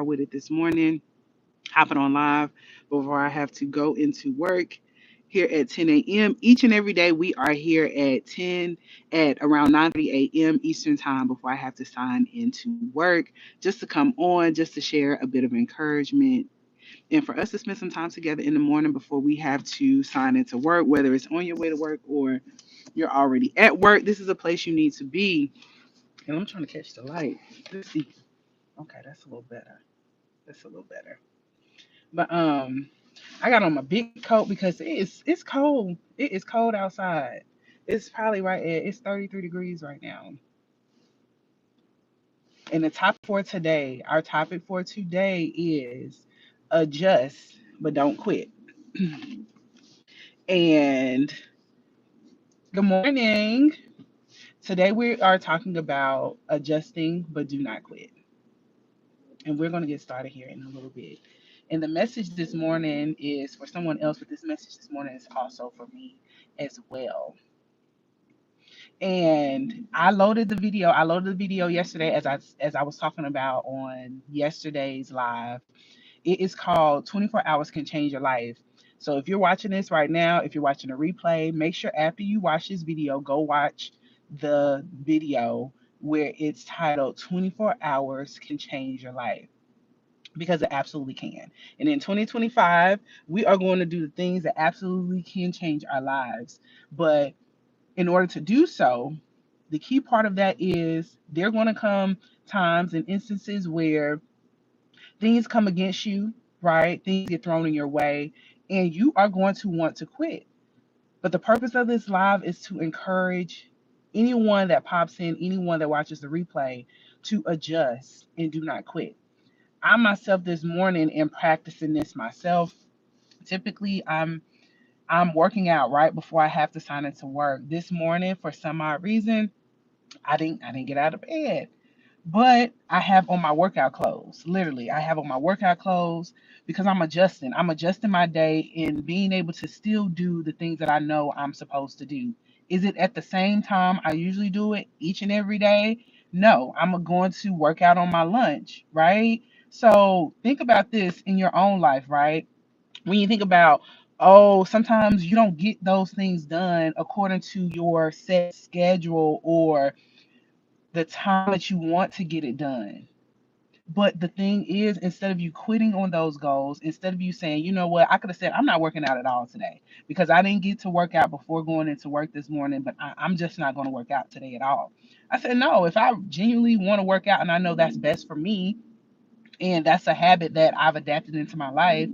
far with it this morning, hopping on live before I have to go into work here at 10 a.m. Each and every day, we are here at 10 at around 9:30 a.m. Eastern Time before I have to sign into work, just to come on, just to share a bit of encouragement and for us to spend some time together in the morning before we have to sign into work, whether it's on your way to work or you're already at work. This is a place you need to be. And I'm trying to catch the light. Let's see. Okay, that's a little better. That's a little better. But I got on my big coat because it's cold. It is cold outside. It's probably right at it's 33 degrees right now. And our topic for today is adjust but don't quit. And good morning. Today we are talking about adjusting but do not quit. And we're going to get started here in a little bit. And the message this morning is for someone else, but this message this morning is also for me as well. And I loaded the video. I loaded the video yesterday as I was talking about on yesterday's live. It is called 24 Hours Can Change Your Life. So if you're watching this right now, if you're watching a replay, make sure after you watch this video, go watch the video where it's titled 24 Hours Can Change Your Life, because it absolutely can. And in 2025, we are going to do the things that absolutely can change our lives. But in order to do so, the key part of that is there are going to come times and instances where things come against you, right? Things get thrown in your way, and you are going to want to quit. But the purpose of this live is to encourage anyone that pops in, anyone that watches the replay, to adjust and do not quit. I myself this morning am practicing this myself. Typically, I'm working out right before I have to sign into work. This morning, for some odd reason, I didn't get out of bed. But I have on my workout clothes. Literally, I have on my workout clothes because I'm adjusting. I'm adjusting my day and being able to still do the things that I know I'm supposed to do. Is it at the same time I usually do it each and every day? No, I'm going to work out on my lunch, right? So think about this in your own life, right? When you think about, oh, sometimes you don't get those things done according to your set schedule or the time that you want to get it done. But the thing is, instead of you quitting on those goals, instead of you saying, you know what, I could have said, I'm not working out at all today because I didn't get to work out before going into work this morning, but I'm just not going to work out today at all. I said, no, if I genuinely want to work out and I know that's best for me, and that's a habit that I've adapted into my life,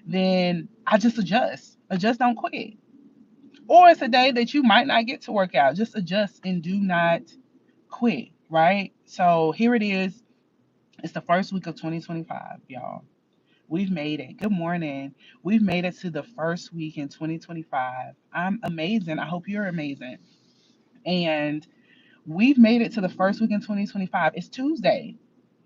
then I just adjust. Adjust, don't quit. Or it's a day that you might not get to work out. Just adjust and do not quit, right? So here it is. It's the first week of 2025, y'all. We've made it. Good morning. We've made it to the first week in 2025. I'm amazing. I hope you're amazing. And we've made it to the first week in 2025. It's Tuesday,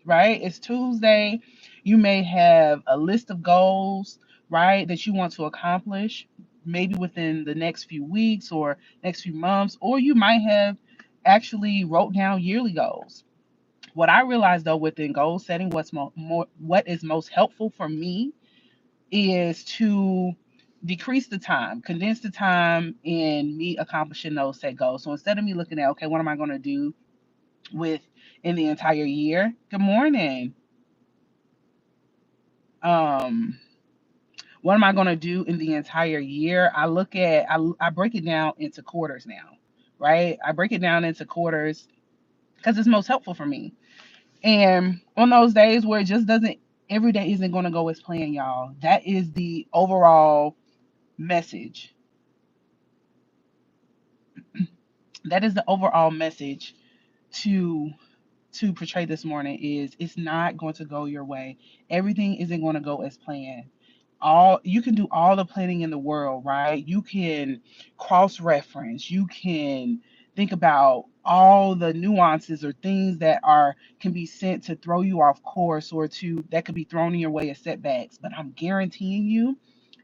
right? It's Tuesday. You may have a list of goals, right, that you want to accomplish, maybe within the next few weeks or next few months, or you might have actually wrote down yearly goals. What I realized though within goal setting, what is most helpful for me is to decrease the time, condense the time in me accomplishing those set goals. So instead of me looking at, okay, what am I going to do with in the entire year? Good morning. Um, what am I going to do in the entire year? I break it down into quarters now, right? I break it down into quarters because it's most helpful for me. And on those days where it just doesn't, every day isn't going to go as planned, y'all. That is the overall message. That is the overall message to portray this morning is it's not going to go your way. Everything isn't going to go as planned. All you can do all the planning in the world, right? You can cross reference, you can think about all the nuances or things that are can be sent to throw you off course or to that could be thrown in your way as setbacks. But I'm guaranteeing you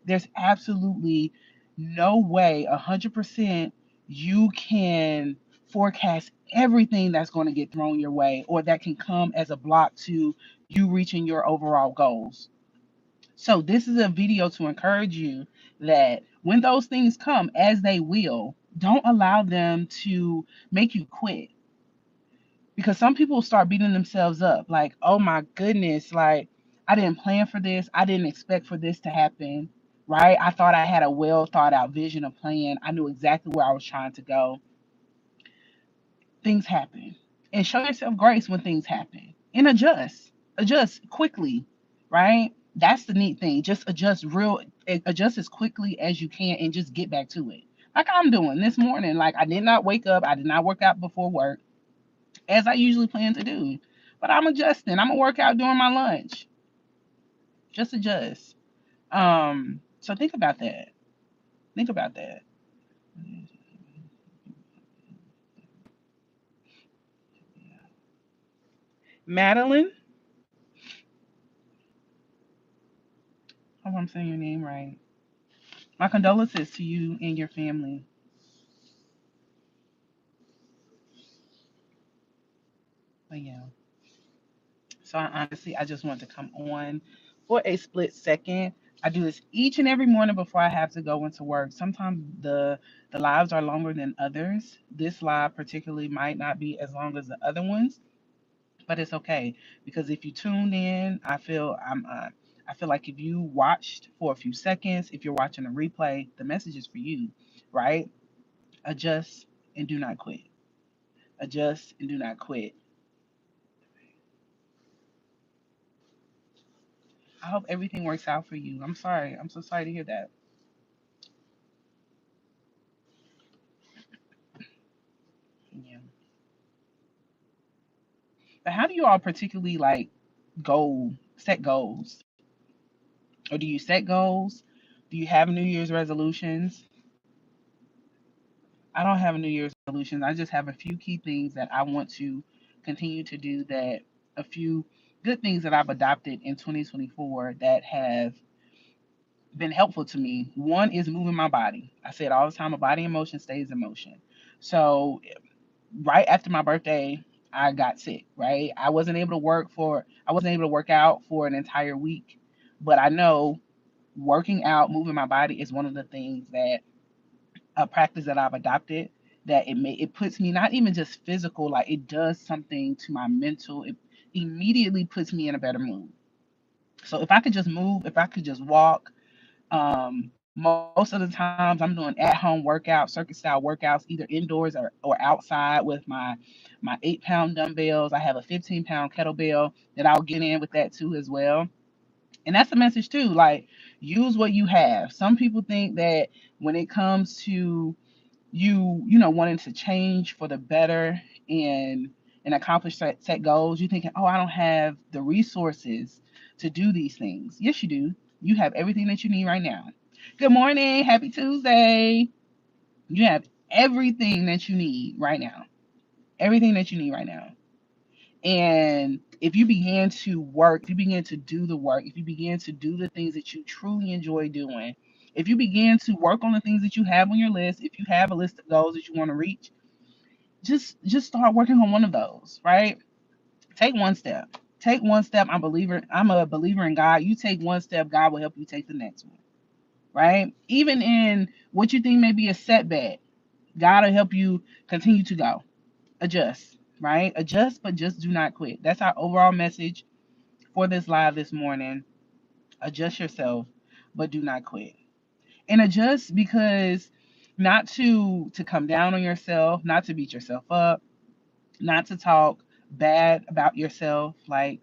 there's absolutely no way 100% you can forecast everything that's going to get thrown your way or that can come as a block to you reaching your overall goals. So this is a video to encourage you that when those things come, as they will, don't allow them to make you quit. Because some people start beating themselves up like, oh my goodness, like I didn't plan for this. I didn't expect for this to happen, right? I thought I had a well thought out vision, a plan. I knew exactly where I was trying to go. Things happen. And show yourself grace when things happen and adjust. Adjust quickly, right? That's the neat thing. Just adjust as quickly as you can and just get back to it. Like I'm doing this morning. Like I did not wake up, I did not work out before work as I usually plan to do. But I'm adjusting. I'm gonna work out during my lunch. Just adjust. So think about that. Think about that. Madeline, I hope I'm saying your name right. My condolences to you and your family. But yeah. So I just want to come on for a split second. I do this each and every morning before I have to go into work. Sometimes the lives are longer than others. This live particularly might not be as long as the other ones, but it's okay because if you tuned in, I feel like if you watched for a few seconds, if you're watching a replay, the message is for you, right? Adjust and do not quit. Adjust and do not quit. I hope everything works out for you. I'm sorry. I'm so sorry to hear that. Yeah. But how do you all particularly like set goals? Or do you set goals? Do you have New Year's resolutions? I don't have New Year's resolutions. I just have a few key things that I want to continue to do, that a few good things that I've adopted in 2024 that have been helpful to me. One is moving my body. I say it all the time, a body in motion stays in motion. So right after my birthday, I got sick, right? I wasn't able to work out for an entire week. But I know working out, moving my body is one of the things that a practice that I've adopted, that it puts me not even just physical, like it does something to my mental. It immediately puts me in a better mood. So if I could just move, if I could just walk, most of the times I'm doing at home workouts, circuit style workouts, either indoors or outside with my 8 pound dumbbells. I have a 15 pound kettlebell that I'll get in with that too as well. And that's the message too. Like, use what you have. Some people think that when it comes to wanting to change for the better and accomplish set goals, you thinking, oh, I don't have the resources to do these things. Yes, you do. You have everything that you need right now. Good morning, happy Tuesday. You have everything that you need right now. Everything that you need right now. And if you begin to work, if you begin to do the work, if you begin to do the things that you truly enjoy doing, if you begin to work on the things that you have on your list, if you have a list of goals that you want to reach, just start working on one of those, right? Take one step. Take one step. I'm a believer in God. You take one step, God will help you take the next one, right? Even in what you think may be a setback, God will help you continue to go. Adjust, right? Adjust, but just do not quit. That's our overall message for this live this morning. Adjust yourself, but do not quit. And adjust because not to come down on yourself, not to beat yourself up, not to talk bad about yourself, like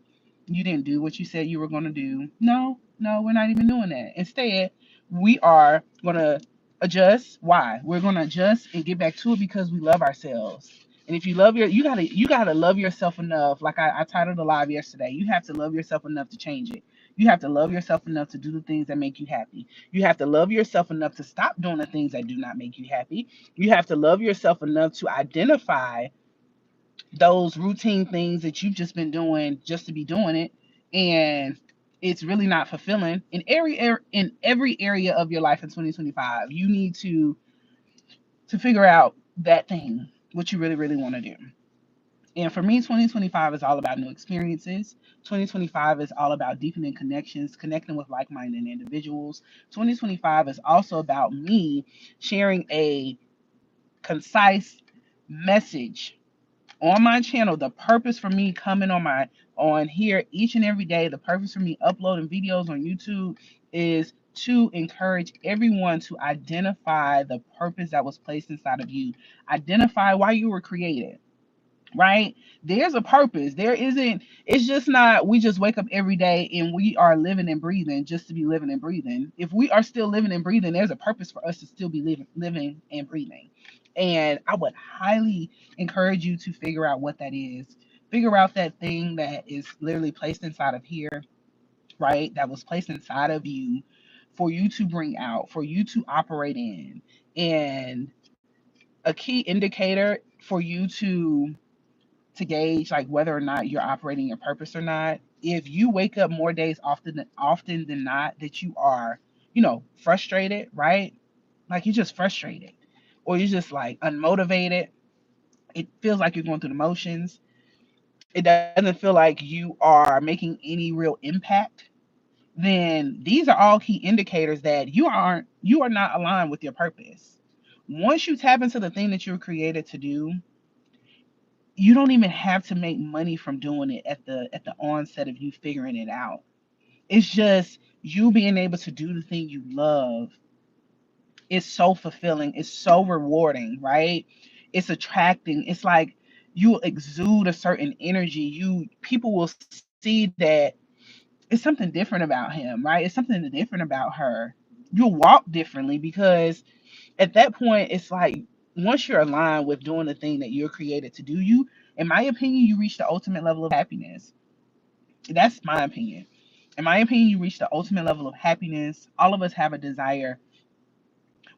you didn't do what you said you were going to do. No, no, we're not even doing that. Instead, we are going to adjust. Why? We're going to adjust and get back to it because we love ourselves. And if you love you gotta love yourself enough. Like I titled the live yesterday. You have to love yourself enough to change it. You have to love yourself enough to do the things that make you happy. You have to love yourself enough to stop doing the things that do not make you happy. You have to love yourself enough to identify those routine things that you've just been doing just to be doing it, and it's really not fulfilling in every area of your life in 2025. You need to figure out that thing, what you really want to do. And for me, 2025 is all about new experiences. 2025 is all about deepening connections, connecting with like minded individuals. 2025 is also about me sharing a concise message on my channel. The purpose for me coming on here each and every day, the purpose for me uploading videos on YouTube is to encourage everyone to identify the purpose that was placed inside of you. Identify why you were created, right? There's a purpose. There isn't, it's just not, we just wake up every day and we are living and breathing just to be living and breathing. If we are still living and breathing, there's a purpose for us to still be living and breathing. And I would highly encourage you to figure out what that is. Figure out that thing that is literally placed inside of here, right? That was placed inside of you for you to bring out, for you to operate in. And a key indicator for you to gauge like whether or not you're operating your purpose or not. If you wake up more days often than not that you are, frustrated, right? Like you're just frustrated, or you're just like unmotivated. It feels like you're going through the motions. It doesn't feel like you are making any real impact. Then these are all key indicators that you are not aligned with your purpose. Once you tap into the thing that you're created to do, you don't even have to make money from doing it at the onset of you figuring it out. It's just you being able to do the thing you love. It's so fulfilling, it's so rewarding, right? It's attracting. It's like you exude a certain energy. You People will see that it's something different about him, right? It's something different about her. You'll walk differently because at that point it's like once you're aligned with doing the thing that you're created to do, you, in my opinion, you reach the ultimate level of happiness. That's my opinion. In my opinion, you reach the ultimate level of happiness. All of us have a desire.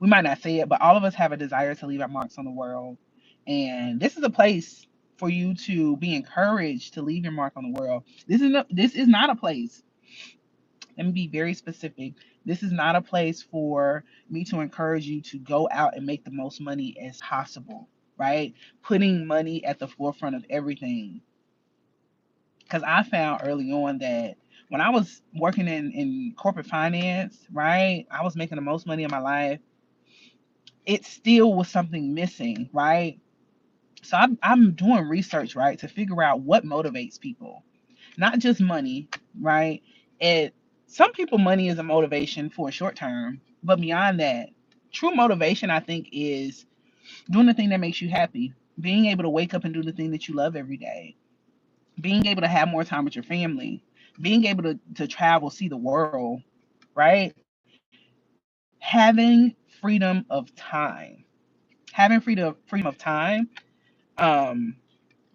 We might not say it, but all of us have a desire to leave our marks on the world. And this is a place for you to be encouraged to leave your mark on the world. This is not a place. Let me be very specific. This is not a place for me to encourage you to go out and make the most money as possible, right? Putting money at the forefront of everything. Because I found early on that when I was working in corporate finance, right, I was making the most money in my life. It still was something missing, right? So I'm doing research, right, to figure out what motivates people, not just money, right? It Some people, money is a motivation for a short term, but beyond that, true motivation, I think, is doing the thing that makes you happy, being able to wake up and do the thing that you love every day, being able to have more time with your family, being able to travel, see the world, right? Having freedom of time, having freedom of time, um,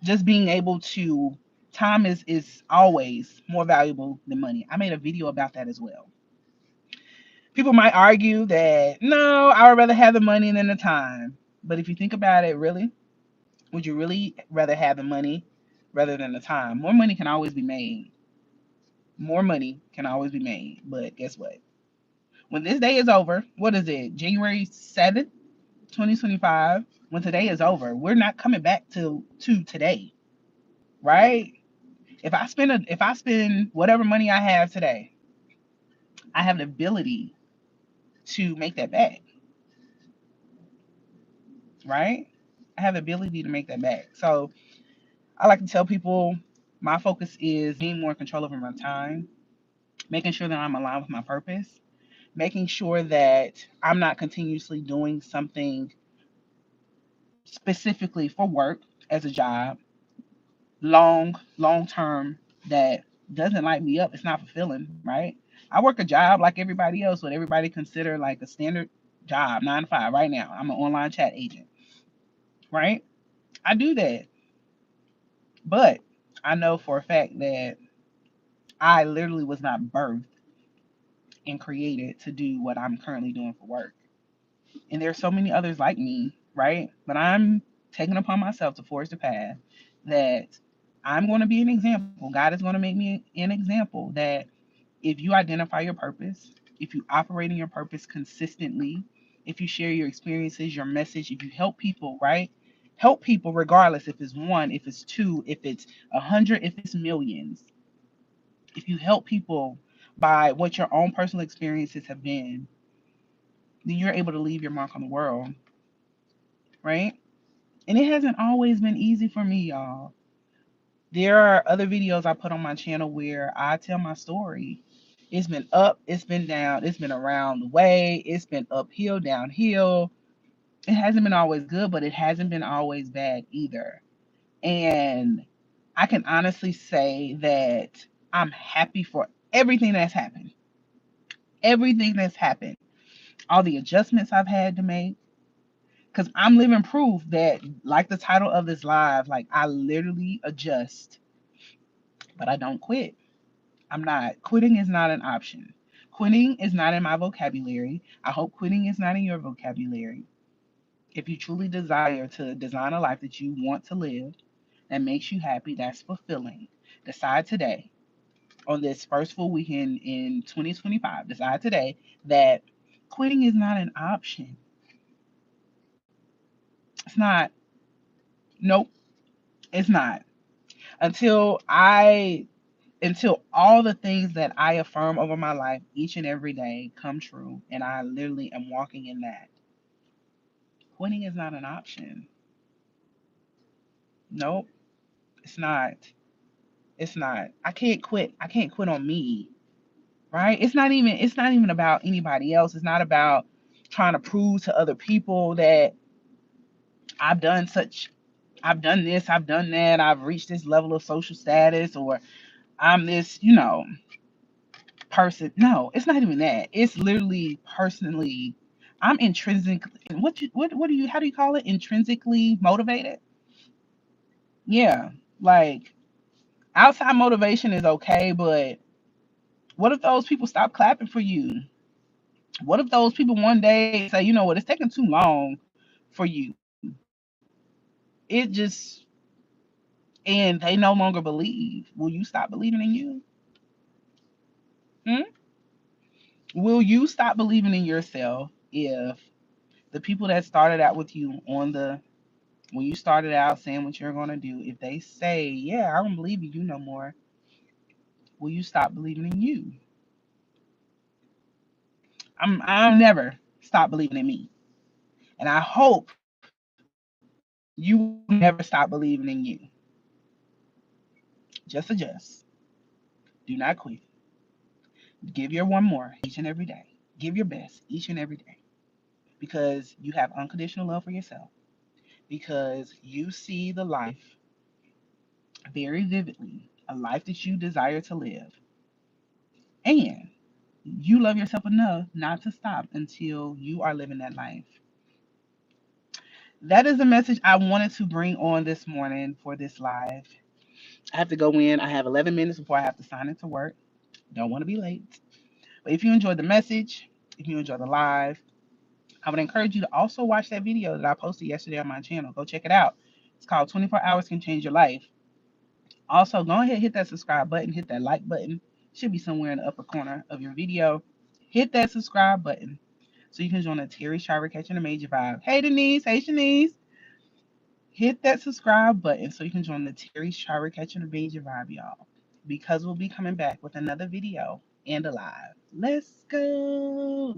just being able to, time is always more valuable than money. I made a video about that as well. People might argue that no, I would rather have the money than the time. But if you think about it, really, would you really rather have the money rather than the time? More money can always be made. More money can always be made. But guess what? When this day is over, what is it? January 7th, 2025. When today is over, we're not coming back to today, right? If I spend whatever money I have today, I have the ability to make that back, right? I have the ability to make that back. So I like to tell people my focus is being more in control over my time, making sure that I'm aligned with my purpose, making sure that I'm not continuously doing something specifically for work as a job, long term, that doesn't light me up. It's not fulfilling, right? I work a job like everybody else, what everybody consider like a standard job, 9 to 5. Right now, I'm an online chat agent, right? I do that, but I know for a fact that I literally was not birthed and created to do what I'm currently doing for work. And there's so many others like me, right? But I'm taking upon myself to forge the path that I'm going to be an example. God is going to make me an example that if you identify your purpose, if you operate in your purpose consistently, if you share your experiences, your message, if you help people, right? Help people regardless if it's one, if it's two, if it's 100, if it's millions. If you help people by what your own personal experiences have been, then you're able to leave your mark on the world, right? And it hasn't always been easy for me, y'all. There are other videos I put on my channel where I tell my story. It's been up, it's been down, it's been around the way, it's been uphill, downhill. It hasn't been always good, but it hasn't been always bad either. And I can honestly say that I'm happy for everything that's happened. Everything that's happened. All the adjustments I've had to make. Because I'm living proof that, like the title of this live, like I literally adjust, but I don't quit. I'm not. Quitting is not an option. Quitting is not in my vocabulary. I hope quitting is not in your vocabulary. If you truly desire to design a life that you want to live, that makes you happy, that's fulfilling, decide today, on this first full weekend in 2025, decide today that quitting is not an option. It's not. Nope, it's not. Until I until all the things that I affirm over my life each and every day come true, and I literally am walking in that. Quitting is not an option. Nope, it's not. It's not. I can't quit. I can't quit on me, right? It's not even about anybody else. It's not about trying to prove to other people that I've done such I've done this, I've done that, I've reached this level of social status, or I'm this, person. No, it's not even that. It's literally personally, I'm intrinsically, what do you how do you call it? Intrinsically motivated? Yeah. Like outside motivation is okay, but what if those people stop clapping for you? What if those people one day say, you know what, it's taking too long for you? It just and they no longer believe. Will you stop believing in you? Hmm? Will you stop believing in yourself if the people that started out with you on the when you started out saying what you're going to do, if they say, yeah, I don't believe in you no more, will you stop believing in you? I'll never stop believing in me. And I hope you will never stop believing in you. Just adjust. Do not quit. Give your one more each and every day. Give your best each and every day because you have unconditional love for yourself, because you see the life very vividly, a life that you desire to live. And you love yourself enough not to stop until you are living that life. That is the message I wanted to bring on this morning for this live. I have to go in. I have 11 minutes before I have to sign into work. Don't want to be late. But if you enjoyed the message, if you enjoyed the live, I would encourage you to also watch that video that I posted yesterday on my channel. Go check it out. It's called 24 Hours Can Change Your Life. Also, go ahead, hit that subscribe button, hit that like button. It should be somewhere in the upper corner of your video. Hit that subscribe button so you can join the Terry Shiver Catching a Major Vibe. Hey Denise, hey Shanice. Hit that subscribe button so you can join the Terry Shiver Catching a Major Vibe, y'all. Because we'll be coming back with another video and a live. Let's go.